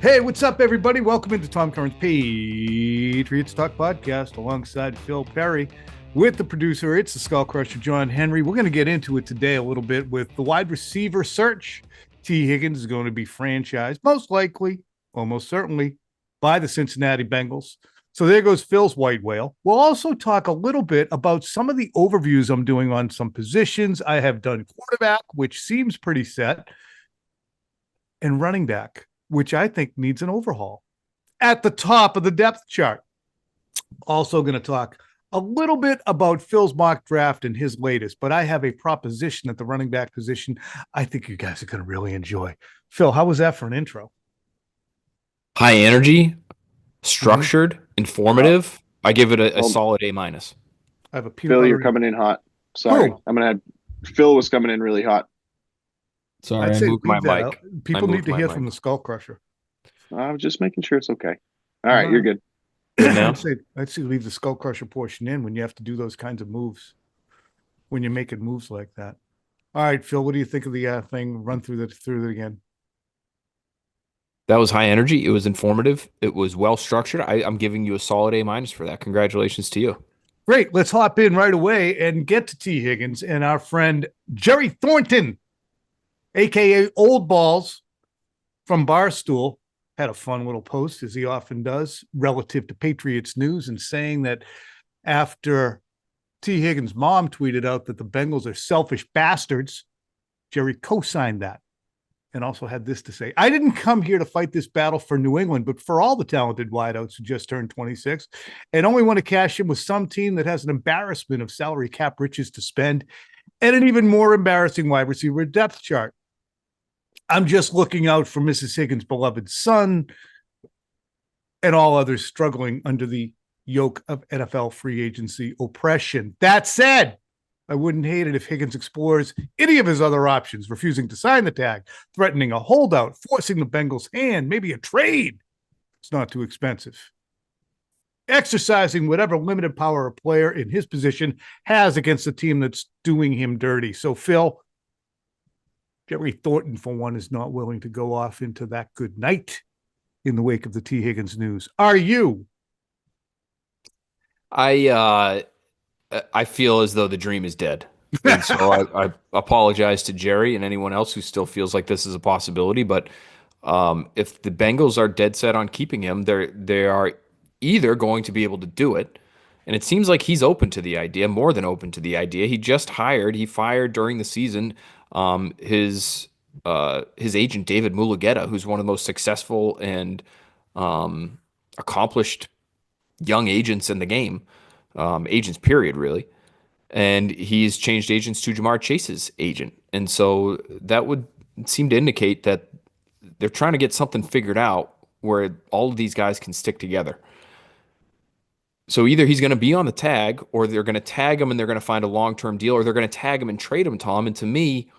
Hey, what's up, everybody? Welcome into Tom Curran's Patriots Talk podcast alongside Phil Perry with the producer. It's the Skull Crusher, John Henry. We're going to get into it today a little bit with the wide receiver search. Tee Higgins is going to be franchised, most likely, almost certainly, by the Cincinnati Bengals. So there goes Phil's white whale. We'll also talk a little bit about some of the overviews I'm doing on some positions. I have done quarterback, which seems pretty set, and running back, which I think needs an overhaul at the top of the depth chart. Also going to talk a little bit about Phil's mock draft and his latest, but I have a proposition at the running back position I think you guys are going to really enjoy. Phil, how was that for an intro? High energy, structured, informative. I give it a solid A minus. I have a peanut Phil, butter. you're coming in hot. Sorry. Who? I'm going to add Phil was coming in really hot. Sorry, I'd I say moved my leave that mic. out. People need to hear from the Skull Crusher. I'm just making sure it's okay. All right, you're good. Now? I'd say leave the Skull Crusher portion in when you have to do those kinds of moves, when you're making moves like that. All right, Phil, what do you think of the thing? Run through it again. That was high energy. It was informative. It was well structured. I'm giving you a solid A minus for that. Congratulations to you. Great. Let's hop in right away and get to Tee Higgins and our friend Jerry Thornton, a.k.a. Old Balls from Barstool, had a fun little post, as he often does, relative to Patriots news and saying that after Tee Higgins' mom tweeted out that the Bengals are selfish bastards, Jerry co-signed that and also had this to say: I didn't come here to fight this battle for New England, but for all the talented wideouts who just turned 26 and only want to cash in with some team that has an embarrassment of salary cap riches to spend and an even more embarrassing wide receiver depth chart. I'm just looking out for Mrs. Higgins' beloved son and all others struggling under the yoke of NFL free agency oppression. That said, I wouldn't hate it if Higgins explores any of his other options, refusing to sign the tag, threatening a holdout, forcing the Bengals' hand, maybe a trade. It's not too expensive. Exercising whatever limited power a player in his position has against a team that's doing him dirty. So, Phil, Jerry Thornton, for one, is not willing to go off into that good night in the wake of the Tee Higgins news. Are you? I feel as though the dream is dead. And so I apologize to Jerry and anyone else who still feels like this is a possibility. But if the Bengals are dead set on keeping him, they are either going to be able to do it, and it seems like he's open to the idea, more than open to the idea. He fired during the season his agent David Mulugeta, who's one of the most successful and accomplished young agents in the game, agents period, really. And he's changed agents to Jamar Chase's agent, and so that would seem to indicate that they're trying to get something figured out where all of these guys can stick together. So either he's going to be on the tag, or they're going to tag him and they're going to find a long-term deal, or they're going to tag him and trade him, Tom. And to me,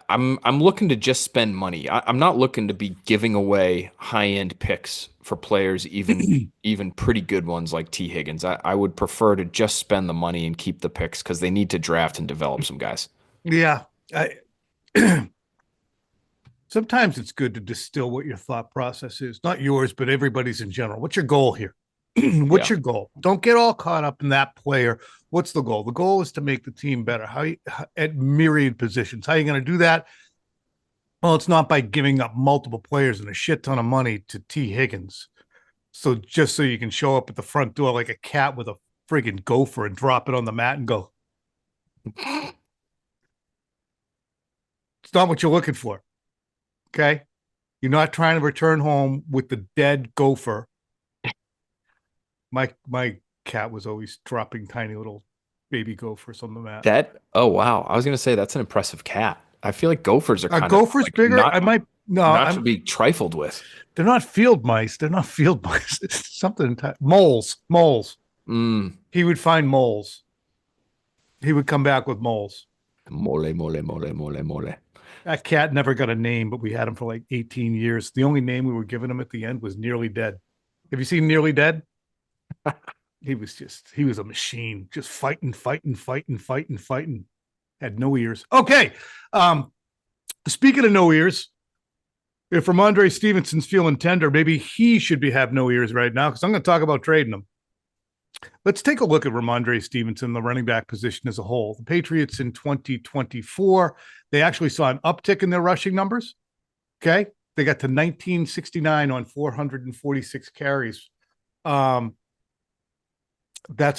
I'm looking to just spend money. I'm not looking to be giving away high-end picks for players, even pretty good ones like Tee Higgins. I would prefer to just spend the money and keep the picks because they need to draft and develop some guys. Yeah. Sometimes it's good to distill what your thought process is. Not yours, but everybody's in general. What's your goal here? What's your goal? Don't get all caught up in that player. What's the goal? The goal is to make the team better. At myriad positions. How are you going to do that? Well, it's not by giving up multiple players and a shit ton of money to Tee Higgins. So just so you can show up at the front door like a cat with a friggin' gopher and drop it on the mat and go. It's not what you're looking for. Okay? You're not trying to return home with the dead gopher. My cat was always dropping tiny little baby gophers on the mat. Oh wow, I was gonna say that's an impressive cat. I feel like gophers are kind of gophers like bigger. I might to be trifled with. They're not field mice. It's something moles. He would find moles. He would come back with moles. Mole. That cat never got a name, but we had him for like 18 years. The only name we were giving him at the end was Nearly Dead. Have you seen Nearly Dead? He was a machine, just fighting. Had no ears. Okay. Speaking of no ears, If Ramondre Stevenson's feeling tender, maybe he should have no ears right now because I'm going to talk about trading him. Let's take a look at Ramondre Stevenson, the running back position as a whole. The Patriots in 2024, they actually saw an uptick in their rushing numbers. Okay. They got to 1969 on 446 carries. That's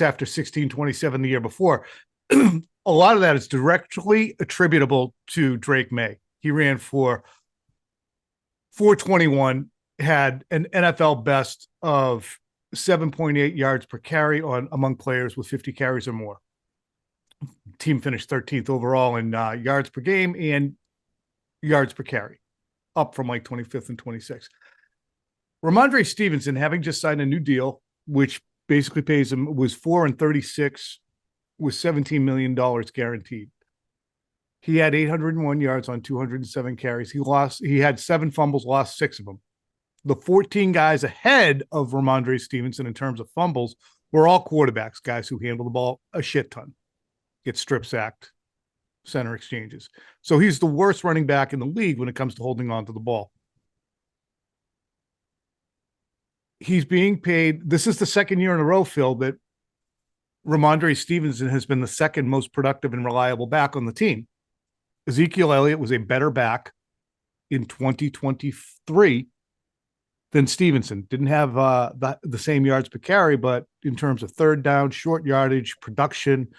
after 1627 the year before. A lot of that is directly attributable to Drake May. He ran for 421, had an NFL best of 7.8 yards per carry among players with 50 carries or more. Team finished 13th overall in yards per game and yards per carry, up from like 25th and 26th. Ramondre Stevenson, having just signed a new deal, which basically pays him, was 4 and 36 with $17 million guaranteed. He had 801 yards on 207 carries. He had 7 fumbles, lost 6 of them. The 14 guys ahead of Ramondre Stevenson in terms of fumbles were all quarterbacks, guys who handle the ball a shit ton, get strip sacked, center exchanges. So he's the worst running back in the league when it comes to holding on to the ball. He's being paid. This is the second year in a row, Phil, that Ramondre Stevenson has been the second most productive and reliable back on the team. Ezekiel Elliott was a better back in 2023 than Stevenson. Didn't have the same yards per carry, but in terms of third down, short yardage, production,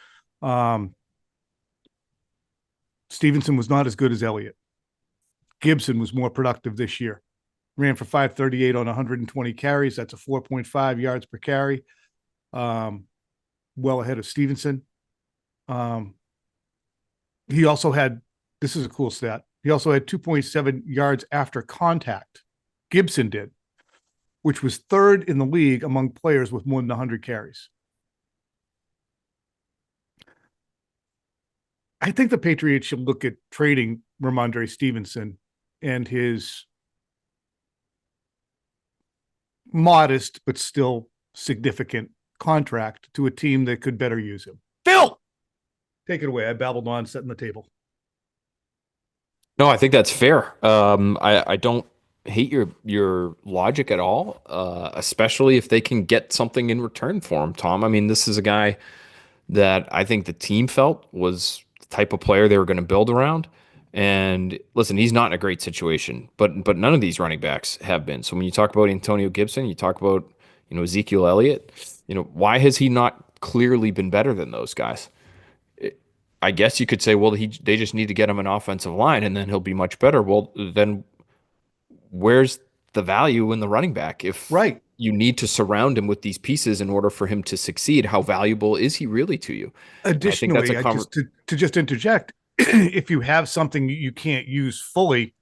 Stevenson was not as good as Elliott. Gibson was more productive this year. Ran for 538 on 120 carries. That's a 4.5 yards per carry. Well ahead of Stevenson. He also had, this is a cool stat, he also had 2.7 yards after contact. Gibson did, which was third in the league among players with more than 100 carries. I think the Patriots should look at trading Ramondre Stevenson and his modest but still significant contract to a team that could better use him. Phil, take it away. I babbled on, setting the table. No, I think that's fair. I don't hate your logic at all, especially if they can get something in return for him, Tom. I mean, this is a guy that I think the team felt was the type of player they were going to build around. And listen, he's not in a great situation, but none of these running backs have been. So when you talk about Antonio Gibson, you talk about Ezekiel Elliott, why has he not clearly been better than those guys? I guess you could say, well, they just need to get him an offensive line and then he'll be much better. Well, then where's the value in the running back? If right, you need to surround him with these pieces in order for him to succeed, how valuable is he really to you? Additionally, to just interject, if you have something you can't use fully,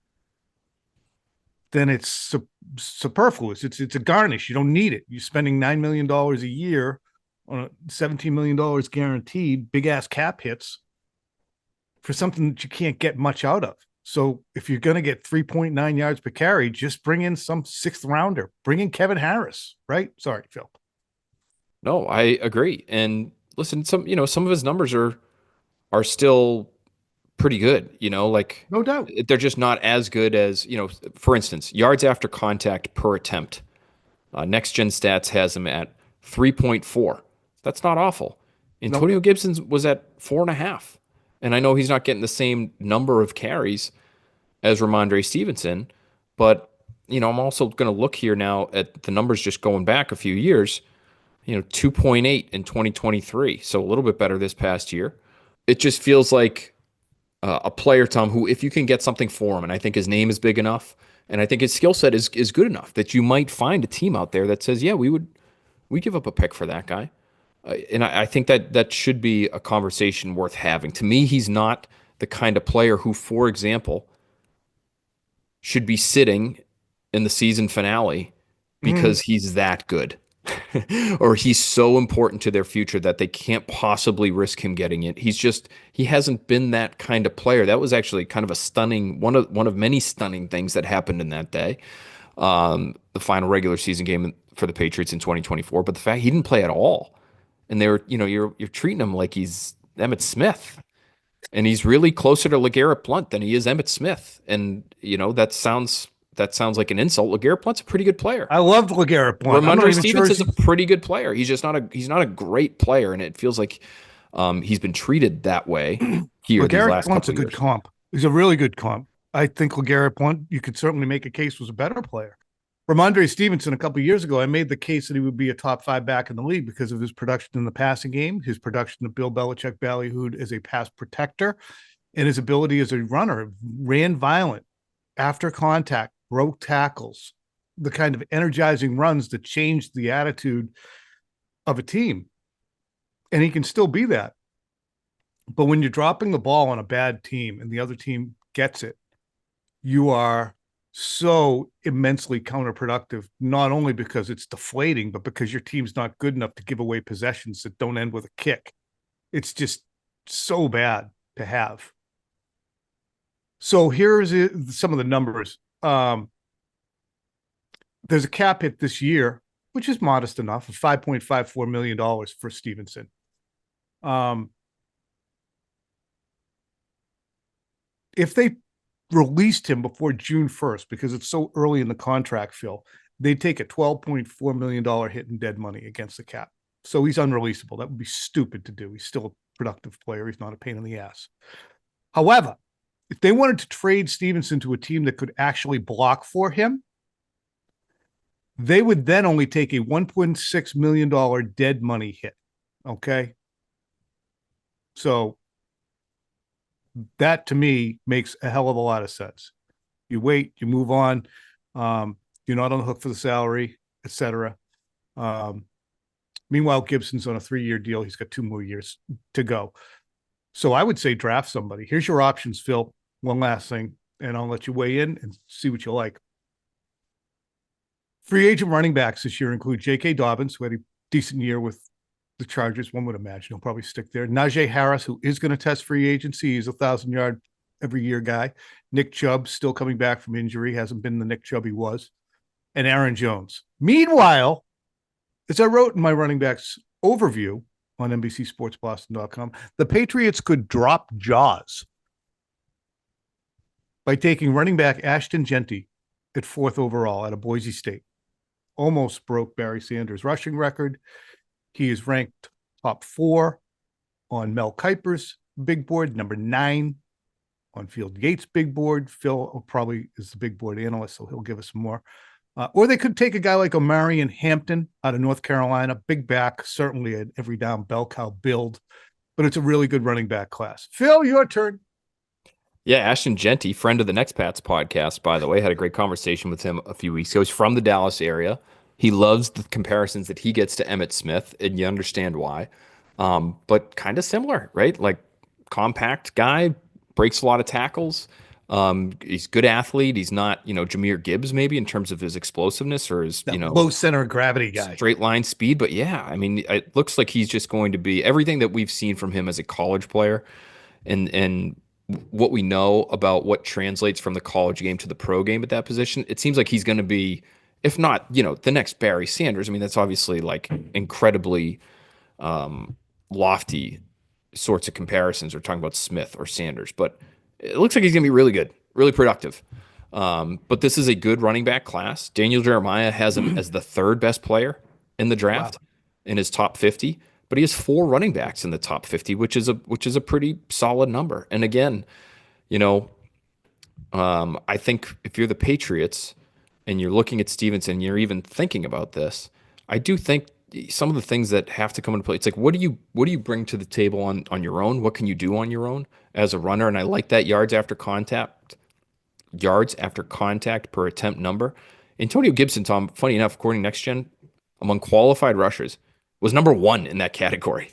then it's superfluous. It's a garnish. You don't need it. You're spending $9 million a year on $17 million guaranteed, big ass cap hits for something that you can't get much out of. So if you're going to get 3.9 yards per carry, just bring in some 6th rounder. Bring in Kevin Harris, right? Sorry, Phil. No, I agree. And listen, some of his numbers are still pretty good, like no doubt. they're just not as good as, for instance, yards after contact per attempt. Next Gen Stats has him at 3.4. That's not awful. Antonio Gibson was at 4.5. And I know he's not getting the same number of carries as Ramondre Stevenson, but I'm also going to look here now at the numbers just going back a few years. 2.8 in 2023, so a little bit better this past year. It just feels like a player, Tom, who if you can get something for him, and I think his name is big enough, and I think his skill set is good enough that you might find a team out there that says, yeah, we give up a pick for that guy. And I think that should be a conversation worth having. To me, he's not the kind of player who, for example, should be sitting in the season finale because he's that good. Or he's so important to their future that they can't possibly risk him getting it. He hasn't been that kind of player. That was actually kind of a stunning, one of many stunning things that happened in that day. The final regular season game for the Patriots in 2024, but the fact he didn't play at all. And they were, you're treating him like he's Emmitt Smith. And he's really closer to LeGarrette Blount than he is Emmitt Smith. And, that sounds that sounds like an insult. LeGarrette Blount's a pretty good player. I loved LeGarrette Blount. I'm not Ramondre even sure Stevenson's a pretty good player. He's just not a great player, and it feels like he's been treated that way here these LeGarrette last Blount's couple a of good years. comp. He's a really good comp. I think LeGarrette Blount, you could certainly make a case, was a better player. Ramondre Stevenson, a couple of years ago, I made the case that he would be a top 5 back in the league because of his production in the passing game, his production of Bill Belichick ballyhooed as a pass protector, and his ability as a runner. Ran violent after contact, broke tackles, the kind of energizing runs that changed the attitude of a team. And he can still be that. But when you're dropping the ball on a bad team and the other team gets it, you are so immensely counterproductive, not only because it's deflating, but because your team's not good enough to give away possessions that don't end with a kick. It's just so bad to have. So here's some of the numbers. There's a cap hit this year, which is modest enough, of $5.54 million for Stevenson. If they released him before June 1st, because it's so early in the contract, Phil, they'd take a $12.4 million hit in dead money against the cap. So he's unreleasable. That would be stupid to do. He's still a productive player. He's not a pain in the ass. However, if they wanted to trade Stevenson to a team that could actually block for him, they would then only take a $1.6 million dead money hit. Okay. So that to me makes a hell of a lot of sense. You wait, you move on. You're not on the hook for the salary, etc. Meanwhile, Gibson's on a 3-year deal. He's got 2 more years to go. So I would say draft somebody. Here's your options, Phil. One last thing, and I'll let you weigh in and see what you like. Free agent running backs this year include J.K. Dobbins, who had a decent year with the Chargers. One would imagine he'll probably stick there. Najee Harris, who is going to test free agency. He's a 1,000-yard every year guy. Nick Chubb, still coming back from injury, hasn't been the Nick Chubb he was. And Aaron Jones. Meanwhile, as I wrote in my running backs overview on NBCSportsBoston.com, the Patriots could drop jaws by taking running back Ashton Genty at 4th overall out of Boise State. Almost broke Barry Sanders' rushing record. He is ranked top 4 on Mel Kiper's big board, number 9 on Field Yates' big board. Phil probably is the big board analyst, so he'll give us more. Or they could take a guy like Omarion Hampton out of North Carolina, big back, certainly an every down bell cow build, but it's a really good running back class. Phil, your turn. Yeah, Ashton Genty, friend of the Next Pats podcast, by the way, had a great conversation with him a few weeks ago. He's from the Dallas area. He loves the comparisons that he gets to Emmitt Smith, and you understand why. But kind of similar, right? Like compact guy, breaks a lot of tackles. He's a good athlete. He's not, Jahmyr Gibbs maybe in terms of his explosiveness or his, That low center of gravity guy. Straight line speed. But yeah, I mean, it looks like he's just going to be everything that we've seen from him as a college player, and what we know about what translates from the college game to the pro game at that position. It seems like he's going to be, if not, the next Barry Sanders. I mean, that's obviously like incredibly lofty sorts of comparisons. We're talking about Smith or Sanders, but it looks like he's going to be really good, really productive. But this is a good running back class. Daniel Jeremiah has him as the 3rd best player in the draft in his top 50, but he has 4 running backs in the top 50, which is a pretty solid number. And again, I think if you're the Patriots and you're looking at Stevenson, you're even thinking about this. I do think some of the things that have to come into play. It's like, what do you bring to the table on your own? What can you do on your own as a runner? And I like that yards after contact per attempt number. Antonio Gibson, Tom, funny enough, according to Next Gen, among qualified rushers, was number 1 in that category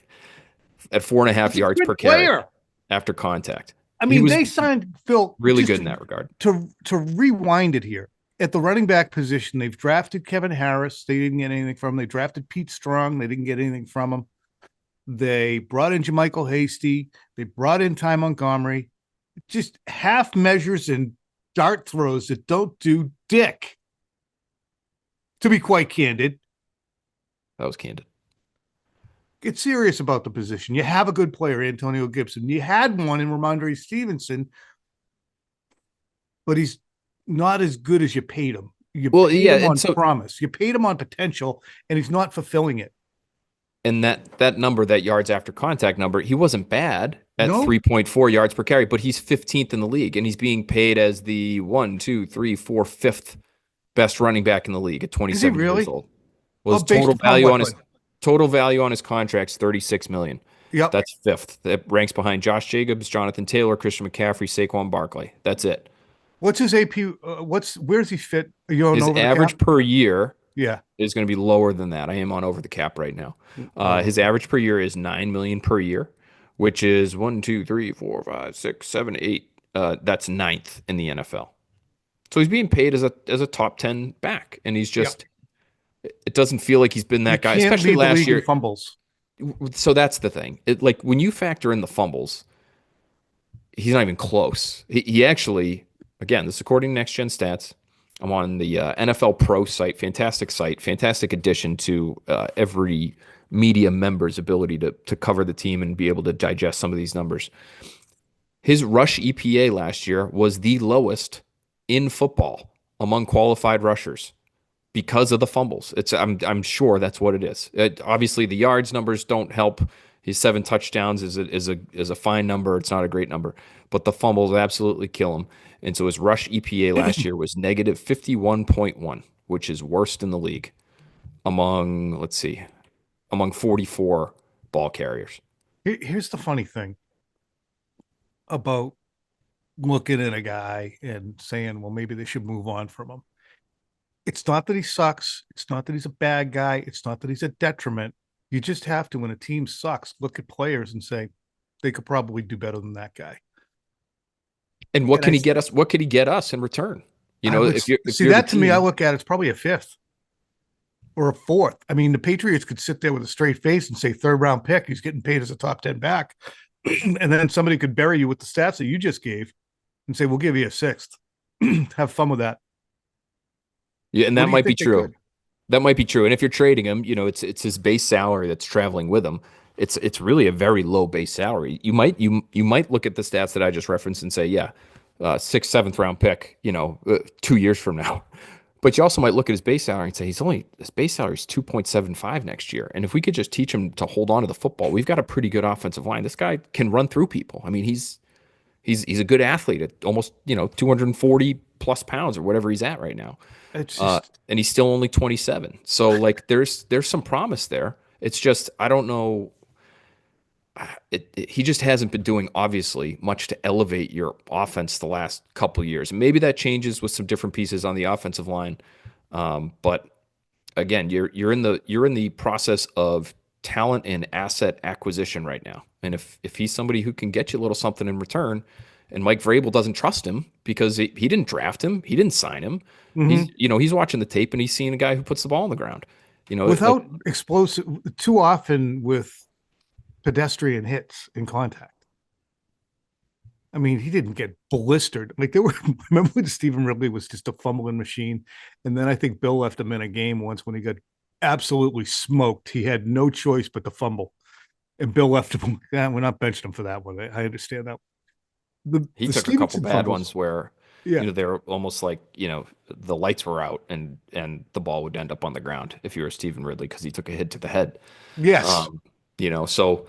at 4.5 yards per carry after contact. I mean, they signed Phil really good in that regard. To rewind it here, at the running back position, they've drafted Kevin Harris. They didn't get anything from him. They drafted Pete Strong. They didn't get anything from him. They brought in Jermichael Hasty. They brought in Ty Montgomery. Just half measures and dart throws that don't do dick. To be quite candid. That was candid. Get serious about the position. You have a good player, Antonio Gibson. You had one in Ramondre Stevenson, but he's not as good as you paid him. You Well, paid yeah, him and on so promise. You paid him on potential, and he's not fulfilling it. and that number, that yards after contact number, he wasn't bad at No, 3.4 yards per carry, but he's 15th in the league, and he's being paid as the one, two, three, four, fifth best running back in the league at is he 27 years really? old. Oh, Was based upon what? Like, total value on his contract's 36 million. yep. That's fifth. That ranks behind Josh Jacobs, Jonathan Taylor, Christian McCaffrey, Saquon Barkley. That's it. What's his AP? Where's he fit? You don't His know over the cap? average per year Yeah. is going to be lower than that. I am on over the cap right now. Oh, His average per year is 9 million per year, which is one, two, three, four, five, six, seven, eight. That's ninth in the NFL. So he's being paid as a top 10 back, and he's yep. just it doesn't feel like he's been You that guy, can't especially lead the last league in year. fumbles. So that's the thing. Like when you factor in the fumbles, he's not even close. He actually, again, this is according to Next Gen Stats. I'm on the NFL Pro site, fantastic addition to every media member's ability to cover the team and be able to digest some of these numbers. His rush EPA last year was the lowest in football among qualified rushers because of the fumbles. I'm sure that's what it is. Obviously, the yards numbers don't help. His 7 touchdowns is a fine number. It's not a great number, but the fumbles absolutely kill him. And so his rush EPA last year was negative 51.1, which is worst in the league among, let's see, among 44 ball carriers. Here's the funny thing about looking at a guy and saying, well, maybe they should move on from him. It's not that he sucks. It's not that he's a bad guy. It's not that he's a detriment. You just have to, when a team sucks, look at players and say, they could probably do better than that guy. And what And can he get us? What could he get us in return? You I know, would if see you're the that to me, I team, look at it's probably a fifth or a fourth. I mean, the Patriots could sit there with a straight face and say third round pick. He's getting paid as a top 10 back. And then somebody could bury you with the stats that you just gave and say, we'll give you a sixth. Have fun with that. yeah, and What that do you might be think they true. could? That might be true. And if you're trading him, you know, it's his base salary that's traveling with him. It's really a very low base salary. You might look at the stats that I just referenced and say, yeah, sixth, seventh round pick, 2 years from now. But you also might look at his base salary and say his base salary is 2.75 next year. And if we could just teach him to hold on to the football, we've got a pretty good offensive line. This guy can run through people. I mean, he's a good athlete at almost 240 plus pounds or whatever he's at right now. It's just, And he's still only 27. So like there's some promise there. It's just I don't know. He just hasn't been doing obviously much to elevate your offense the last couple of years. Maybe that changes with some different pieces on the offensive line. But again, you're in the process of talent and asset acquisition right now. And if he's somebody who can get you a little something in return, and Mike Vrabel doesn't trust him because he didn't draft him, he didn't sign him. mhm. He's watching the tape and he's seeing a guy who puts the ball on the ground. Like Without explosive, too often with pedestrian hits in contact. I mean, he didn't get blistered. Like there were, remember when Stephen Ridley was just a fumbling machine? And then I think Bill left him in a game once when he got absolutely smoked. He had no choice but to fumble. And Bill left him. Yeah, we're not benching him for that one. I understand that. he The took a couple Stevenson bad fumbles. ones where Yeah. they were almost like the lights were out and the ball would end up on the ground if you were Stephen Ridley because he took a hit to the head. Yes. Um, so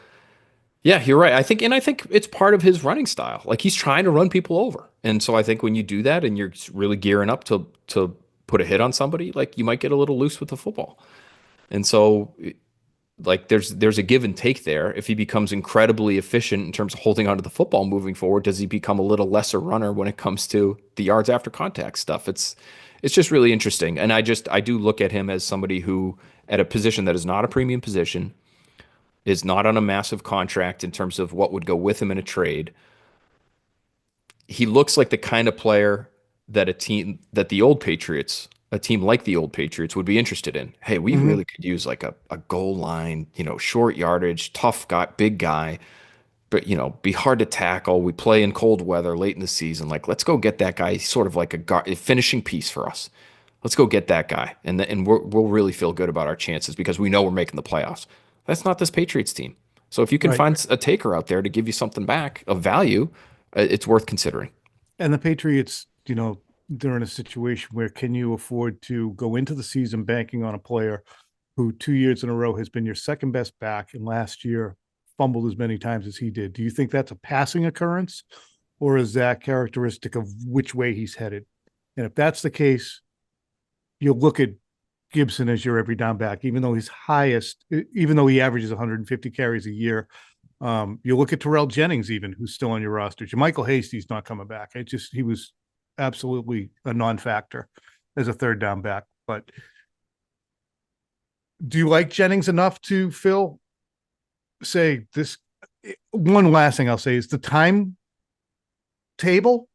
yeah, you're right. I think it's part of his running style. Like he's trying to run people over. And so I think when you do that and you're really gearing up to put a hit on somebody, like you might get a little loose with the football. And so like there's a give and take there. If he becomes incredibly efficient in terms of holding onto the football moving forward, does he become a little lesser runner when it comes to the yards after contact stuff? It's just really interesting. And I do look at him as somebody who at a position that is not a premium position, is not on a massive contract in terms of what would go with him in a trade. He looks like the kind of player that a team like the old Patriots would be interested in. Hey, we Mhm. really could use like a goal line, short yardage, tough guy, big guy, but be hard to tackle. We play in cold weather late in the season. Like, let's go get that guy. He's sort of like a finishing piece for us. Let's go get that guy, and we'll really feel good about our chances because we know we're making the playoffs. That's not this Patriots team. So if you can Right. find a taker out there to give you something back of value, it's worth considering. And the Patriots, they're in a situation where can you afford to go into the season banking on a player who 2 years in a row has been your second best back and last year fumbled as many times as he did? Do you think that's a passing occurrence, or is that characteristic of which way he's headed? And if that's the case, you'll look at Gibson as your every down back, even though even though he averages 150 carries a year. You look at Terrell Jennings, even, who's still on your roster. JaMychal Hasty's not coming back. He was absolutely a non-factor as a third down back. But do you like Jennings enough to, Phil, say this? One last thing I'll say is the time table.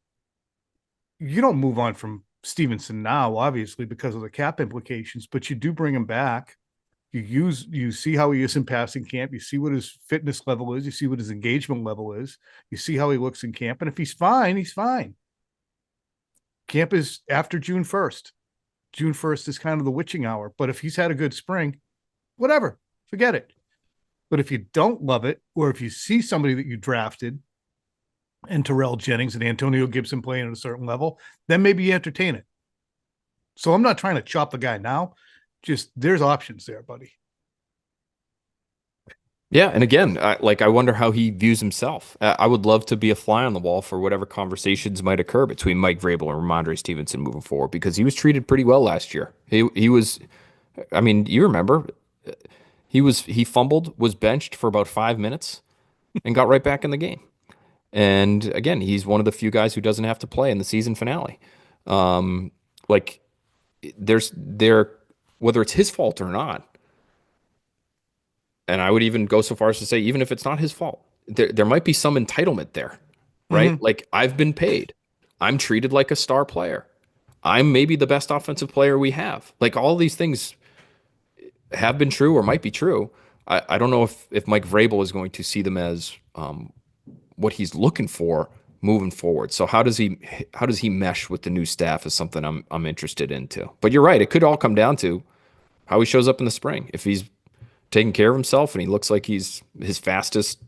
You don't move on from Stevenson now, obviously, because of the cap implications, but you do bring him back. You see how he is in passing camp. You see what his fitness level is. You see what his engagement level is. You see how he looks in camp. And if he's fine, he's fine. Camp is after June 1st. June 1st is kind of the witching hour. But if he's had a good spring, whatever, forget it. But if you don't love it, or if you see somebody that you drafted and Terrell Jennings and Antonio Gibson playing at a certain level, then maybe you entertain it. So I'm not trying to chop the guy now. Just there's options there, buddy. Yeah, and again, I wonder how he views himself. I would love to be a fly on the wall for whatever conversations might occur between Mike Vrabel and Ramondre Stevenson moving forward, because he was treated pretty well last year. He was, I mean, you remember, he fumbled, was benched for about 5 minutes, and got right back in the game. And again, he's one of the few guys who doesn't have to play in the season finale. Like whether it's his fault or not, and I would even go so far as to say, even if it's not his fault, there might be some entitlement there, right? Mm-hmm. Like, I've been paid. I'm treated like a star player. I'm maybe the best offensive player we have. Like, all these things have been true or might be true. I don't know if Mike Vrabel is going to see them as what he's looking for moving forward. So how does he mesh with the new staff is something I'm interested into. But you're right, it could all come down to how he shows up in the spring. If he's taking care of himself and he looks like he's his fastest,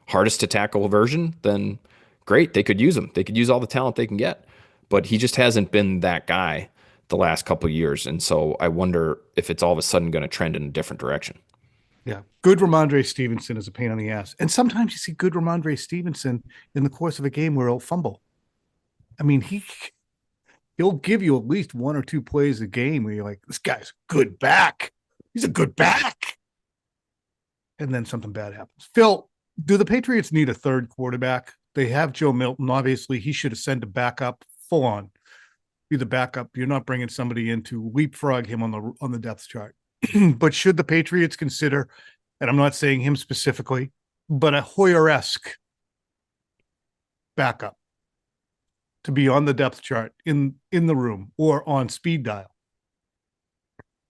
hardest to tackle version, then great, they could use him. They could use all the talent they can get. But he just hasn't been that guy the last couple of years. And so I wonder if it's all of a sudden going to trend in a different direction. Yeah. Good Ramondre Stevenson is a pain on the ass. And sometimes you see good Ramondre Stevenson in the course of a game where he'll fumble. I mean, he'll give you at least one or two plays a game where you're like, this guy's good back. He's a good back. And then something bad happens. Phil, do the Patriots need a third quarterback? They have Joe Milton. Obviously, he should have sent a backup full on. Be the backup. You're not bringing somebody in to leapfrog him on the depth chart. But should the Patriots consider, and I'm not saying him specifically, but a Hoyer-esque backup to be on the depth chart in the room or on speed dial?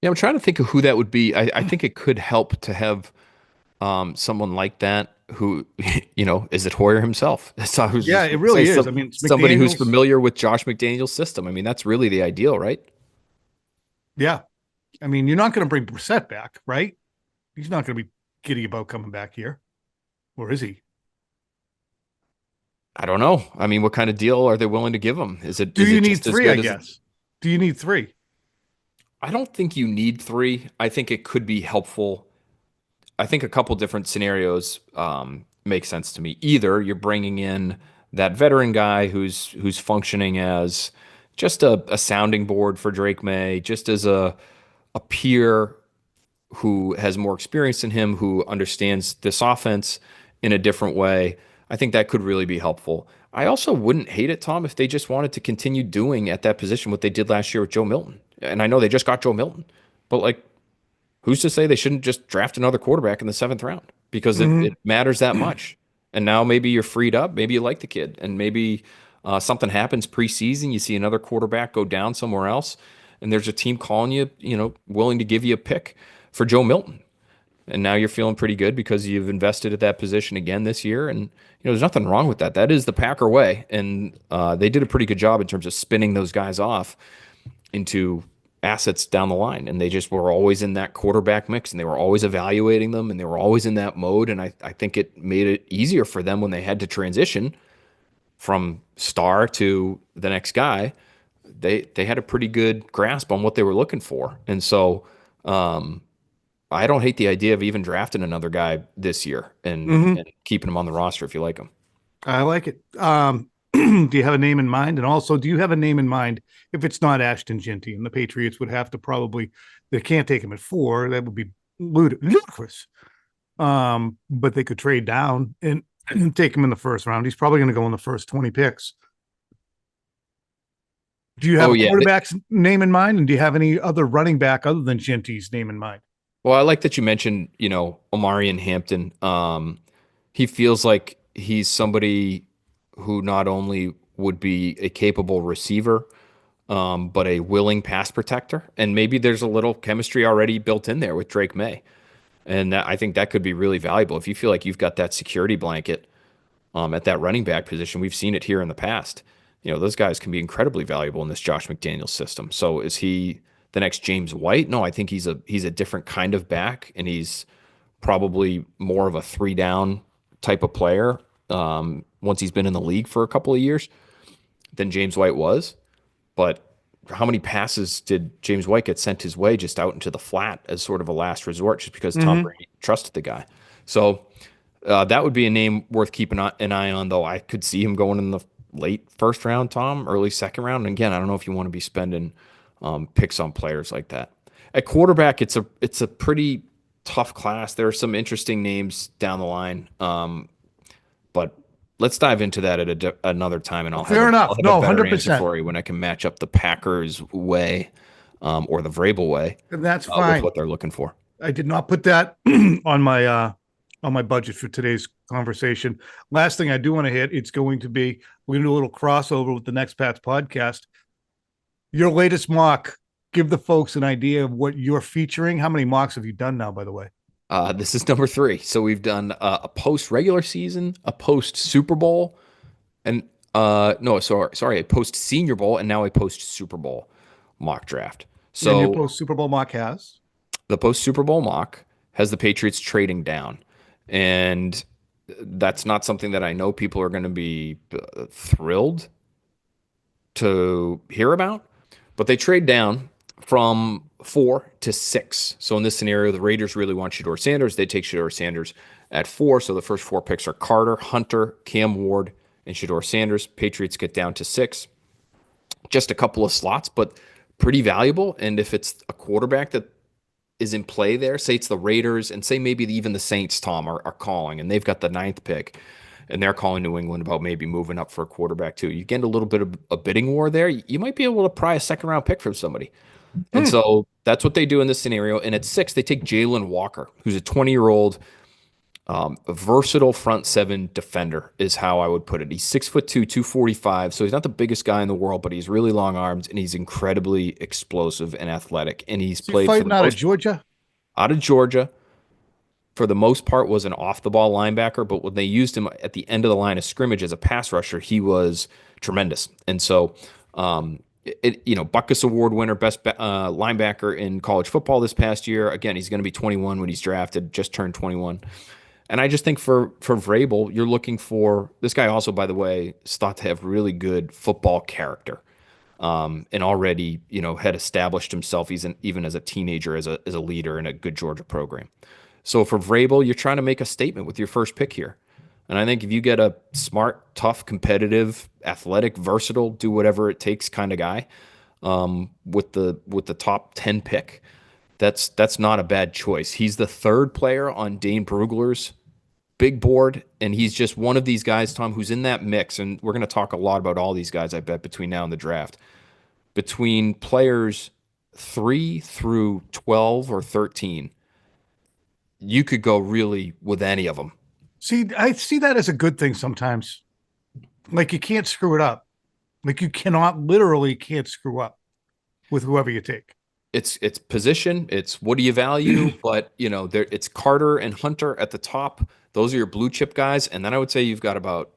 Yeah, I'm trying to think of who that would be. I think it could help to have someone like that who, is it Hoyer himself? Yeah, it really is. I mean, somebody who's familiar with Josh McDaniel's system. I mean, that's really the ideal, right? Yeah. I mean, you're not going to bring Brissett back, right? He's not going to be giddy about coming back here. Or is he? I don't know. I mean, what kind of deal are they willing to give him? Do you need three, I guess? Do you need three? I don't think you need three. I think it could be helpful. I think a couple different scenarios make sense to me. Either you're bringing in that veteran guy who's functioning as just a sounding board for Drake May, just as a peer who has more experience than him, who understands this offense in a different way. I think that could really be helpful. I also wouldn't hate it, Tom, if they just wanted to continue doing at that position what they did last year with Joe Milton. And I know they just got Joe Milton, but like, who's to say they shouldn't just draft another quarterback in the 7th round? Because it matters that much. And now maybe you're freed up. Maybe you like the kid. And maybe something happens preseason. You see another quarterback go down somewhere else. And there's a team calling you, willing to give you a pick for Joe Milton. And now you're feeling pretty good because you've invested at that position again this year. And, there's nothing wrong with that. That is the Packer way. And they did a pretty good job in terms of spinning those guys off into assets down the line. And they just were always in that quarterback mix, and they were always evaluating them, and they were always in that mode. And I think it made it easier for them when they had to transition from star to the next guy they had a pretty good grasp on what they were looking for. And so I don't hate the idea of even drafting another guy this year and keeping him on the roster if you like him. I like it. Do you have a name in mind? And also, do you have a name in mind if it's not Ashton Ginty? And the Patriots would have to probably, they can't take him at 4. That would be ludicrous. But they could trade down and take him in the first round. He's probably going to go in the first 20 picks. Do you have a quarterback's name in mind? And do you have any other running back other than Ginty's name in mind? Well, I like that you mentioned, Omari and Hampton. He feels like he's somebody who not only would be a capable receiver, but a willing pass protector. And maybe there's a little chemistry already built in there with Drake May. And I think that could be really valuable. If you feel like you've got that security blanket at that running back position, we've seen it here in the past. Those guys can be incredibly valuable in this Josh McDaniels system. So is he the next James White? No, I think he's a different kind of back, and he's probably more of a 3-down type of player once he's been in the league for a couple of years than James White was. But how many passes did James White get sent his way just out into the flat as sort of a last resort just because Tom Brady trusted the guy? So that would be a name worth keeping an eye on, though. I could see him going in the late first round, Tom, early second round. And again, I don't know if you want to be spending picks on players like that. At quarterback, it's a pretty tough class. There are some interesting names down the line, but let's dive into that at another time, and I'll have a better 100%. answer for you when I can match up the Packers way or the Vrabel way. And that's fine. With what they're looking for. I did not put that on my budget for today's conversation. Last thing I do want to hit, it's going to be, we're going to do a little crossover with the Next Pats podcast. Your latest mock, give the folks an idea of what you're featuring. How many mocks have you done now, by the way? This is number 3. So we've done a post regular season, a post Super Bowl, and a post Senior Bowl, and now a post Super Bowl mock draft. So and your post Super Bowl mock has the post Super Bowl mock has the Patriots trading down, and that's not something that I know people are going to be thrilled to hear about, but they trade down from 4 to 6. So in this scenario, the Raiders really want Shedeur Sanders. They take Shedeur Sanders at 4. So the first 4 picks are Carter, Hunter, Cam Ward, and Shedeur Sanders. Patriots get down to 6. Just a couple of slots, but pretty valuable. And if it's a quarterback that is in play there, say it's the Raiders, and say maybe even the Saints, Tom, are calling, and they've got the 9th pick, and they're calling New England about maybe moving up for a quarterback too. You get a little bit of a bidding war there. You might be able to pry a second-round pick from somebody. And so that's what they do in this scenario. And at 6, they take Jalen Walker, who's a 20-year-old versatile front 7 defender is how I would put it. He's 6'2", 245. So he's not the biggest guy in the world, but he's really long arms, and he's incredibly explosive and athletic. And he's played out of Georgia. Out of Georgia. For the most part, was an off-the-ball linebacker, but when they used him at the end of the line of scrimmage as a pass rusher, he was tremendous. And so Butkus Award winner, best linebacker in college football this past year. Again, he's going to be 21 when he's drafted, just turned 21. And I just think for Vrabel, you're looking for this guy. Also, by the way, is thought to have really good football character, and already had established himself even as a teenager as a leader in a good Georgia program. So for Vrabel, you're trying to make a statement with your first pick here. And I think if you get a smart, tough, competitive, athletic, versatile, do whatever it takes kind of guy with the top 10 pick, that's not a bad choice. He's the 3rd player on Dane Brugler's big board, and he's just one of these guys, Tom, who's in that mix. And we're going to talk a lot about all these guys, I bet, between now and the draft. Between players 3 through 12 or 13, you could go really with any of them. See, I see that as a good thing sometimes. Like, you can't screw it up. Like, you literally can't screw up with whoever you take. It's position. It's what do you value? But, it's Carter and Hunter at the top. Those are your blue chip guys. And then I would say you've got about,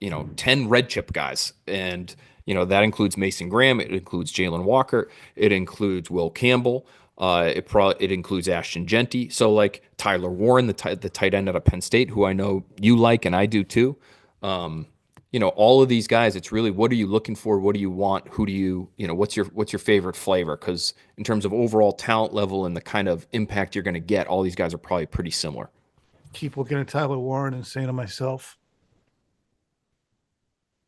10 red chip guys. And, that includes Mason Graham. It includes Jalen Walker. It includes Will Campbell. It includes Ashton Ginty. So like Tyler Warren, the tight end out of Penn State, who I know you like and I do too. all of these guys, it's really, what are you looking for? What do you want? Who do you, what's your favorite flavor? Because in terms of overall talent level and the kind of impact you're going to get, all these guys are probably pretty similar. Keep looking at Tyler Warren and saying to myself,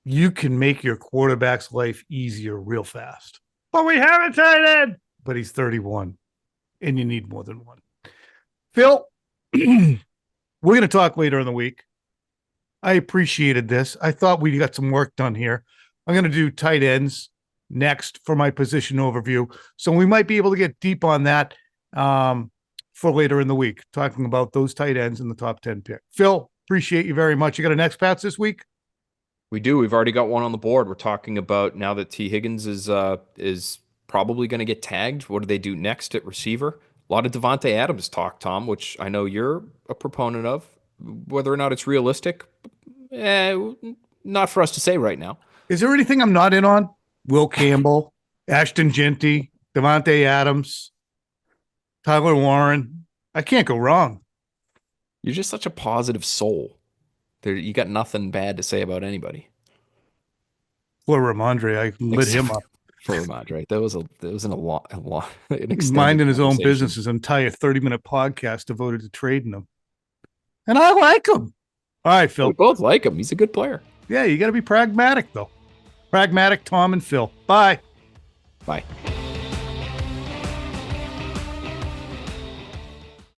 you can make your quarterback's life easier real fast. But we have a tight end. But he's 31, and you need more than one. Phil, we're going to talk later in the week. I appreciated this. I thought we got some work done here. I'm going to do tight ends next for my position overview. So we might be able to get deep on that for later in the week, talking about those tight ends in the top 10 pick. Phil, appreciate you very much. You got an X-Pats this week? We do. We've already got one on the board. We're talking about, now that Tee Higgins is probably going to get tagged, what do they do next at receiver? A lot of Devontae Adams talk, Tom, which I know you're a proponent of. Whether or not it's realistic, not for us to say right now. Is there anything I'm not in on? Will Campbell, Ashton Genty, Devontae Adams, Tyler Warren. I can't go wrong. You're just such a positive soul. You got nothing bad to say about anybody. Poor Ramondre, I lit him up. For Ramondre, that was an He's minding his own conversation. business. His entire 30-minute podcast devoted to trading him. And I like him. All right, Phil. We both like him. He's a good player. Yeah, you got to be pragmatic, though. Pragmatic, Tom and Phil. Bye. Bye.